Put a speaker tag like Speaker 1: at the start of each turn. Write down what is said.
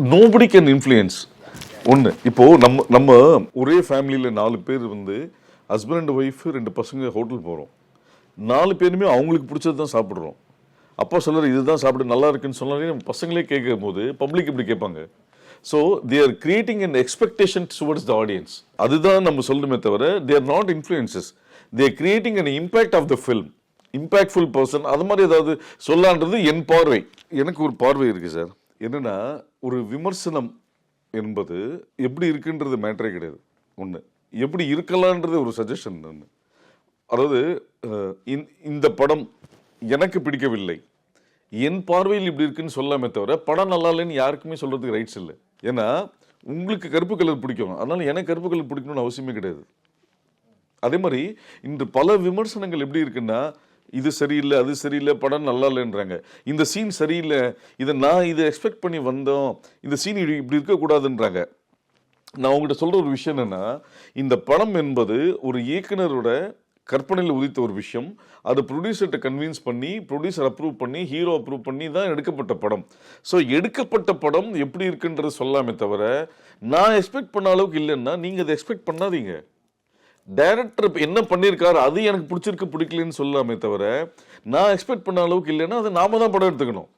Speaker 1: Nobody can influence. ஒன்று இப்போ நம்ம நம்ம ஒரே ஃபேமிலியில் 4 பேர் வந்து ஹஸ்பண்ட் அண்ட் ஒய்ஃப் 2 பசங்க ஹோட்டல் போகிறோம். 4 பேருமே அவங்களுக்கு பிடிச்சது தான் சாப்பிட்றோம். அப்பா சொல்லுற இதுதான் சாப்பிட்டு நல்லா இருக்குன்னு சொன்னாலே நம்ம பசங்களே கேட்கும் போது பப்ளிக் இப்படி கேட்பாங்க. So they are creating an expectation towards the audience. அதுதான் நம்ம சொல்லணுமே தவிர they are not influences. They are creating an impact of the film. Impactful person அது மாதிரி ஏதாவது சொல்லான்றது என் பார்வை. எனக்கு ஒரு பார்வை இருக்குது சார். என்னென்னா ஒரு விமர்சனம் என்பது எப்படி இருக்குன்றது மேட்டரே கிடையாது. ஒன்று எப்படி இருக்கலான்றது ஒரு சஜஷன். ஒன்று அதாவது இந்த படம் எனக்கு பிடிக்கவில்லை, என் பார்வையில் இப்படி இருக்குன்னு சொல்லாமே தவிர படம் நல்லா இல்லைன்னு யாருக்குமே சொல்கிறதுக்கு ரைட்ஸ் இல்லை. ஏன்னா உங்களுக்கு கருப்பு கலர் பிடிக்கும், அதனால எனக்கு கருப்பு கலர் பிடிக்கணும்னு அவசியமே கிடையாது. அதே மாதிரி இன்று பல விமர்சனங்கள் எப்படி இருக்குன்னா இது சரியில்லை அது சரியில்லை படம் நல்லா இல்லைன்றாங்க, இந்த சீன் சரியில்லை, இதை எக்ஸ்பெக்ட் பண்ணி வந்தோம், இந்த சீன் இப்படி இருக்கக்கூடாதுன்றாங்க. நான் உங்கள்கிட்ட சொல்கிற ஒரு விஷயம் என்னென்னா, இந்த படம் என்பது ஒரு இயக்குனரோட கற்பனையில் உதித்த ஒரு விஷயம். அது ப்ரொடியூசர்கிட்ட கன்வின்ஸ் பண்ணி ப்ரொடியூசர் அப்ரூவ் பண்ணி ஹீரோ அப்ரூவ் பண்ணி தான் எடுக்கப்பட்ட படம். ஸோ எடுக்கப்பட்ட படம் எப்படி இருக்குன்றது சொல்லாமே தவிர நான் எக்ஸ்பெக்ட் பண்ண அளவுக்கு இல்லைன்னா நீங்கள் அதை எக்ஸ்பெக்ட் பண்ணாதீங்க. டைரக்டர் என்ன பண்ணியிருக்காரு அது எனக்கு பிடிச்சிருக்கு பிடிக்கலன்னு சொல்லாமே தவிர நான் எக்ஸ்பெக்ட் பண்ண அளவுக்கு இல்லைன்னா அதை நாம தான் படம் எடுத்துக்கணும்.